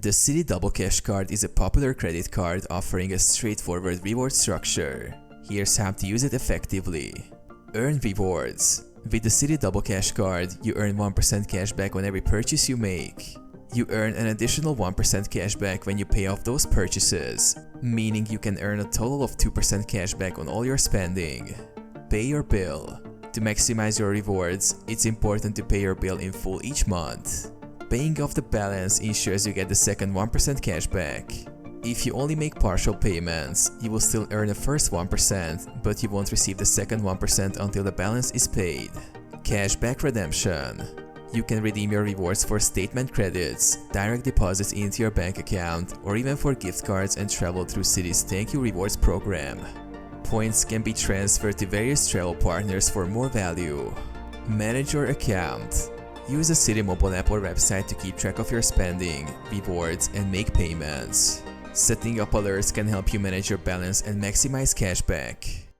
The Citi Double Cash Card is a popular credit card offering a straightforward reward structure. Here's how to use it effectively. Earn rewards. With the Citi Double Cash Card, you earn 1% cash back on every purchase you make. You earn an additional 1% cash back when you pay off those purchases, meaning you can earn a total of 2% cash back on all your spending. Pay your bill. To maximize your rewards, it's important to pay your bill in full each month. Paying off the balance ensures you get the second 1% cash back. If you only make partial payments, you will still earn the first 1%, but you won't receive the second 1% until the balance is paid. Cashback redemption. You can redeem your rewards for statement credits, direct deposits into your bank account, or even for gift cards and travel through Citi's Thank You Rewards program. Points can be transferred to various travel partners for more value. Manage your account. Use a Citi mobile app or website to keep track of your spending, rewards, and make payments. Setting up alerts can help you manage your balance and maximize cashback.